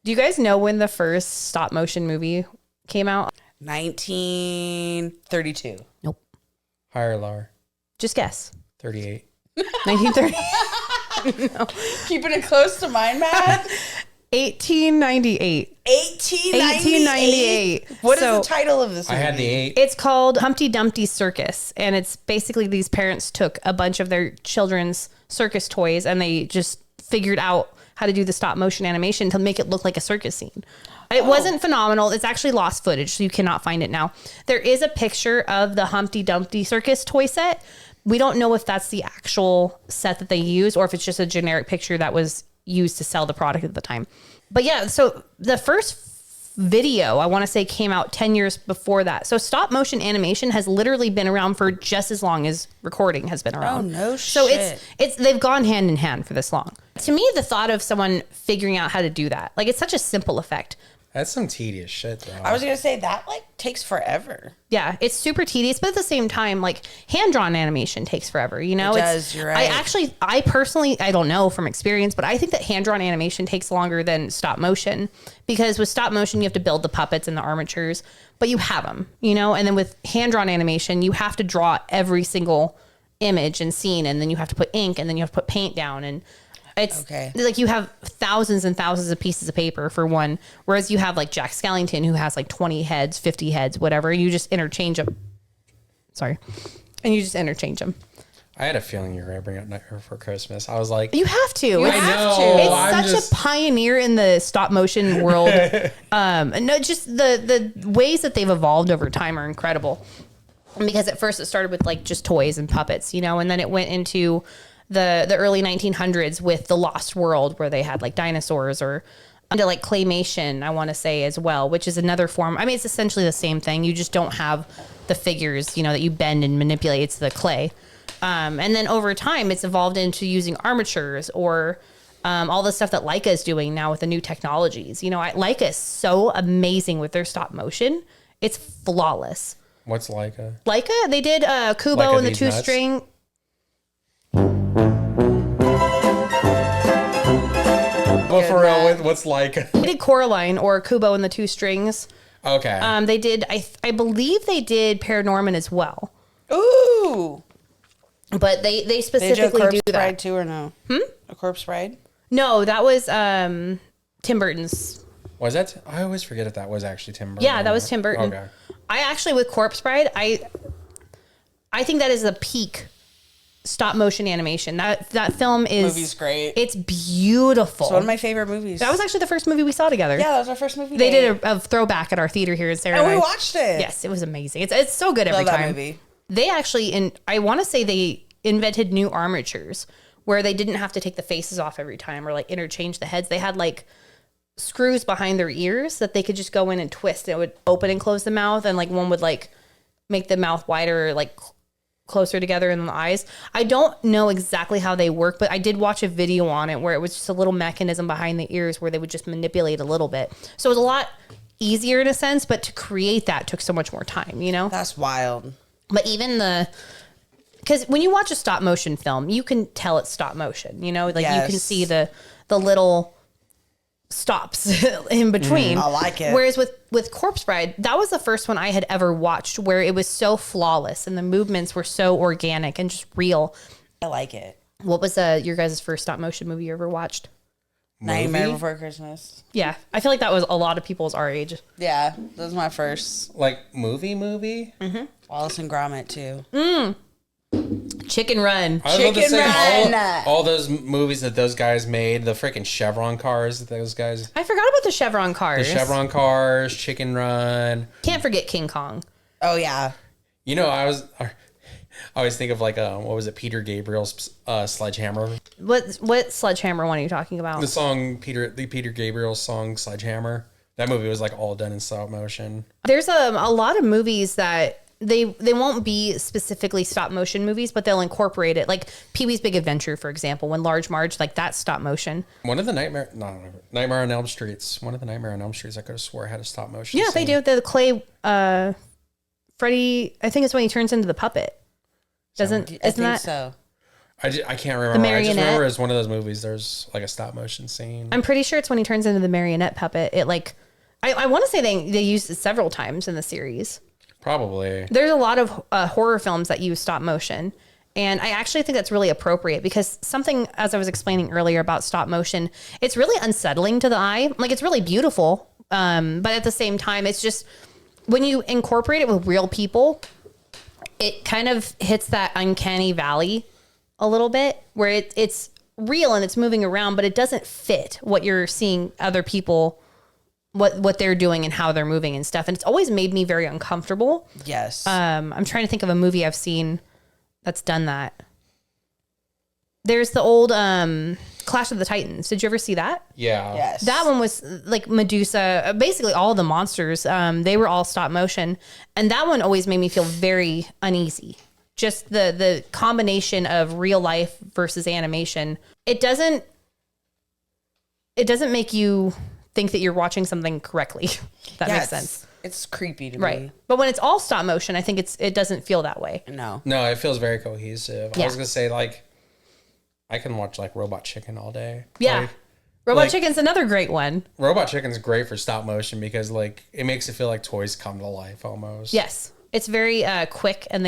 Do you guys know when the first stop motion movie came out? 1932. Nope. Higher or lower? Just guess. 38. 1930. No. Keeping it close to mine, Matt. 1898. 1898. What is the title of this movie? I had the 8. It's called Humpty Dumpty Circus, and it's basically these parents took a bunch of their children's circus toys and they just figured out how to do the stop motion animation to make it look like a circus scene. It wasn't phenomenal. It's actually lost footage, so you cannot find it now. There is a picture of the Humpty Dumpty Circus toy set. We don't know if that's the actual set that they use or if it's just a generic picture that was used to sell the product at the time. But yeah, so the first video, I want to say, came out 10 years before that. So stop motion animation has literally been around for just as long as recording has been around. Oh, no so shit. it's they've gone hand in hand for this long. To me, the thought of someone figuring out how to do that, like, it's such a simple effect. That's some tedious shit, though. I was going to say that takes forever. Yeah, it's super tedious, but at the same time, like, hand-drawn animation takes forever, you know? It does, you're right. I personally, I don't know from experience, but I think that hand-drawn animation takes longer than stop motion, because with stop motion, you have to build the puppets and the armatures, but you have them, you know? And then with hand-drawn animation, you have to draw every single image and scene, and then you have to put ink, and then you have to put paint down, and it's like you have thousands and thousands of pieces of paper for one, whereas you have like Jack Skellington who has like 20 heads, 50 heads, whatever. You just interchange them. Sorry. And you just interchange them. I had a feeling you were going to bring up Nightmare Before Christmas. I was like... You have to. I know. It's such a pioneer in the stop motion world. No, just the ways that they've evolved over time are incredible. Because at first it started with like just toys and puppets, you know, and then it went into the early 1900s with The Lost World, where they had like dinosaurs, or into like claymation, I want to say, as well, which is another form. I mean, it's essentially the same thing. You just don't have the figures, you know, that you bend and manipulate. It's the clay. And then over time, it's evolved into using armatures or all the stuff that Leica is doing now with the new technologies. You know, Leica is so amazing with their stop motion. It's flawless. What's Leica? Leica, they did Kubo Leica and the These Two Nuts? String. Well, for real, what's Leica? They did Coraline or Kubo and the Two Strings. Okay. They did, I believe they did Paranorman as well. Ooh. But they They specifically do a do Corpse Bride that. too, or no? A Corpse Bride? No, that was Tim Burton's. Was that? I always forget if that was actually Tim Burton. Yeah, that was Tim Burton. Okay. I actually, with Corpse Bride, I think that is the peak stop motion animation. That film is... Movie's great. It's beautiful. It's one of my favorite movies. That was actually the first movie we saw together. Yeah, that was our first movie. They did a throwback at our theater here in Sarah. And we watched it. Yes, it was amazing. It's so good every Love that time. movie. They actually, I want to say they invented new armatures where they didn't have to take the faces off every time or like interchange the heads. They had like screws behind their ears that they could just go in and twist. It would open and close the mouth, and like one would like make the mouth wider, like closer together in the eyes. I don't know exactly how they work, but I did watch a video on it where it was just a little mechanism behind the ears where they would just manipulate a little bit. So it was a lot easier in a sense, but to create that took so much more time, you know? That's wild. But even because when you watch a stop motion film, you can tell it's stop motion, you know, like you can see the little stops in between. I like it. Whereas with Corpse Bride, that was the first one I had ever watched where it was so flawless and the movements were so organic and just real. I like it. What was your guys' first stop motion movie you ever watched? Nightmare Before Christmas. Yeah, I feel like that was a lot of people's our age. Yeah, that was my first. Like movie? Mm-hmm. Wallace and Gromit too. Chicken Run. I was about to Chicken say Run. all those movies that those guys made, the freaking Chevron cars that those guys, I forgot about the Chevron cars. the Chevron cars, Chicken Run. Can't forget King Kong. Oh yeah. You know, I always think of like what was it, Peter Gabriel's Sledgehammer. What Sledgehammer one are you talking about? The song the Peter Gabriel song Sledgehammer. That movie was like all done in stop motion. There's a lot of movies that they won't be specifically stop motion movies, but they'll incorporate it. Like Pee-wee's Big Adventure, for example, when Large Marge, like that's stop motion. One of the Nightmare on Elm Streets. One of the Nightmare on Elm Streets I could have swore had a stop motion. Yeah, scene. they do. The clay, Freddy, I think it's when he turns into the puppet. Isn't I think that? so. I can't remember. I just marionette. remember as one of those movies, there's like a stop motion scene. I'm pretty sure it's when he turns into the marionette puppet. It like, I want to say they used it several times in the series. Probably. There's a lot of horror films that use stop motion. And I actually think that's really appropriate because something, as I was explaining earlier about stop motion, it's really unsettling to the eye. Like, it's really beautiful. But at the same time, it's just, when you incorporate it with real people, it kind of hits that uncanny valley a little bit where it's real and it's moving around, but it doesn't fit what you're seeing other people, what they're doing and how they're moving and stuff. And it's always made me very uncomfortable. Yes. I'm trying to think of a movie I've seen that's done that. There's the old Clash of the Titans. Did you ever see that? Yeah. Yes. That one was like Medusa, basically all the monsters. They were all stop motion. And that one always made me feel very uneasy. Just the combination of real life versus animation. It doesn't make you think that you're watching something correctly. If that makes sense. It's creepy to Right. me. But when it's all stop motion, I think it doesn't feel that way. No. No, it feels very cohesive. Yeah. I was gonna say, like, I can watch like Robot Chicken all day. Yeah. Like, Robot Chicken's another great one. Robot Chicken's great for stop motion because like it makes it feel like toys come to life almost. Yes. It's very quick, and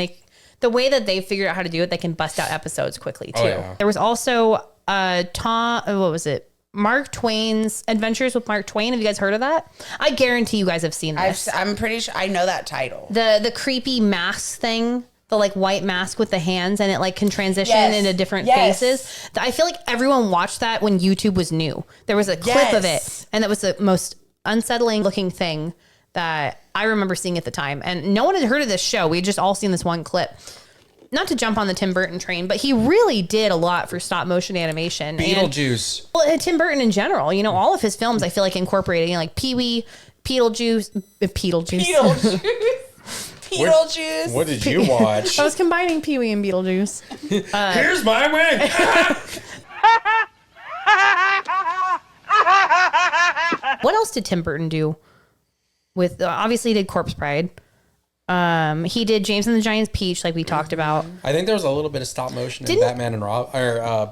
the way that they figured out how to do it, they can bust out episodes quickly too. Oh, yeah. There was also what was it? Mark Twain's Adventures with Mark Twain. Have you guys heard of that? I guarantee you guys have seen this. I'm pretty sure I know that title. The creepy mask thing, the like white mask with the hands, and it like can transition Yes. into different Yes. faces. I feel like everyone watched that when YouTube was new. There was a clip of Yes. it, and that was the most unsettling looking thing that I remember seeing at the time. And no one had heard of this show. We had just all seen this one clip. Not to jump on the Tim Burton train, but he really did a lot for stop motion animation. Beetlejuice. And Tim Burton in general, you know, all of his films I feel like incorporated, you know, like Pee-wee, Beetlejuice. Beetlejuice. What did you watch? I was combining Pee-wee and Beetlejuice. Here's my wing. What else did Tim Burton do? With obviously he did Corpse Bride. He did James and the Giant Peach, like we talked about. I think there was a little bit of stop motion in Batman and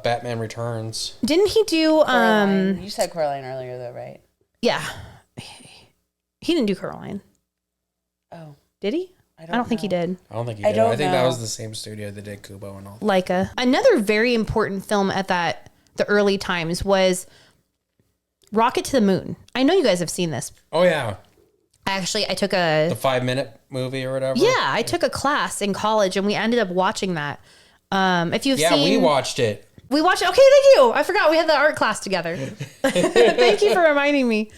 Batman Returns. Didn't he do? Coraline. You said Coraline earlier, though, right? Yeah, he didn't do Coraline. Oh, Did he? I don't think he did. I don't think he I did. don't I think that know. was the same studio that did Kubo and all. Leica. Another very important film at the early times was Rocket to the Moon. I know you guys have seen this. Oh yeah, Actually, I took a the 5-minute movie or whatever. yeah, I took a class in college, and we ended up watching that. If you've Yeah, seen, we watched it. We watched it. Okay, thank you. I forgot we had the art class together. Thank you for reminding me.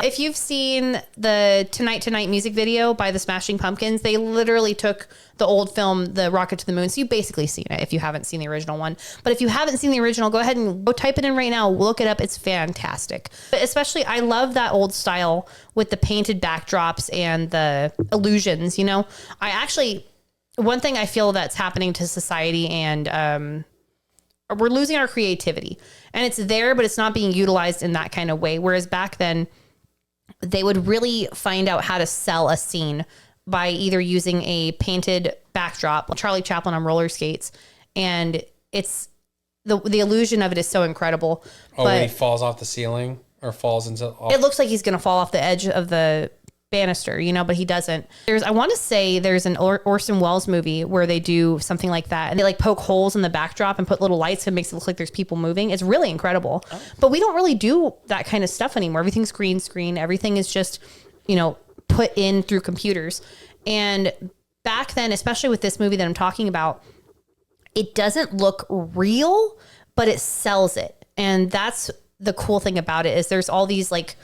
If you've seen the Tonight Tonight music video by the Smashing Pumpkins, they literally took the old film, The Rocket to the Moon. So you've basically seen it if you haven't seen the original one. But if you haven't seen the original, go ahead and go type it in right now. Look it up. It's fantastic. But especially, I love that old style with the painted backdrops and the illusions, you know. One thing I feel that's happening to society, and we're losing our creativity. And it's there, but it's not being utilized in that kind of way. Whereas back then, they would really find out how to sell a scene by either using a painted backdrop, like Charlie Chaplin on roller skates, and it's the illusion of it is so incredible. Oh, when he falls off the ceiling or falls into. It looks like he's going to fall off the edge of the banister, you know, but he doesn't. I want to say there's an Orson Welles movie where they do something like that, and they like poke holes in the backdrop and put little lights and makes it look like there's people moving. It's really incredible. Oh. But we don't really do that kind of stuff anymore. Everything's green screen. Everything is just, you know, put in through computers. And back then, especially with this movie that I'm talking about, it doesn't look real, but it sells it. And that's the cool thing about it, is there's all these like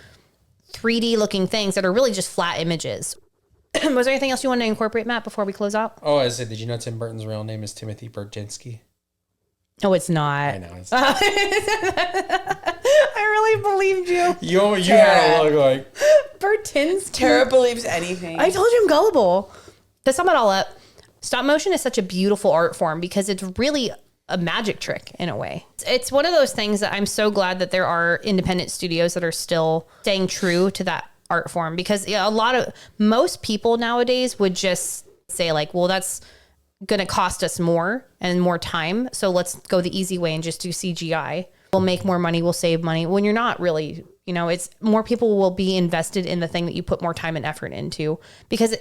3D looking things that are really just flat images. Was there anything else you wanted to incorporate, Matt, before we close out? Oh, I said, did you know Tim Burton's real name is Timothy Burczynski? No, it's not. I know. It's I really believed you. you had a look like. Bertins. Tara believes anything. I told you I'm gullible. To sum it all up, stop motion is such a beautiful art form because it's really a magic trick in a way. It's one of those things that I'm so glad that there are independent studios that are still staying true to that art form, because most people nowadays would just say like, well, that's going to cost us more and more time. So let's go the easy way and just do CGI. We'll make more money. We'll save money when you're not really, you know, it's more people will be invested in the thing that you put more time and effort into, because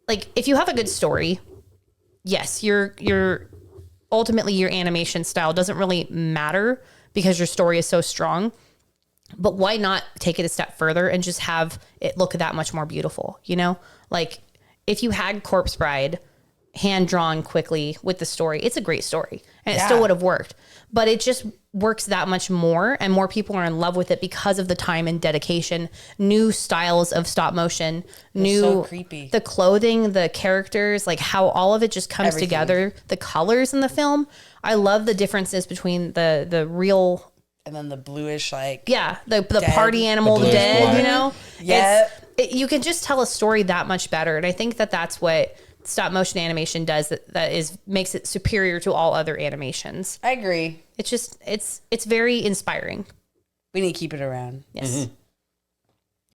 like if you have a good story, yes, your ultimately your animation style doesn't really matter because your story is so strong. But why not take it a step further and just have it look that much more beautiful? You know, like if you had Corpse Bride hand drawn quickly with the story, it's a great story and it still would have worked, but it just works that much more and more people are in love with it because of the time and dedication, new styles of stop motion, so creepy. The clothing, the characters, like how all of it just comes together, the colors in the film. I love the differences between the real and then the bluish, like the party animal, the dead, black. you know, yeah, you can just tell a story that much better. And I think that that's what stop motion animation does, that makes it superior to all other animations. I agree. It's just, it's very inspiring. We need to keep it around. Yes.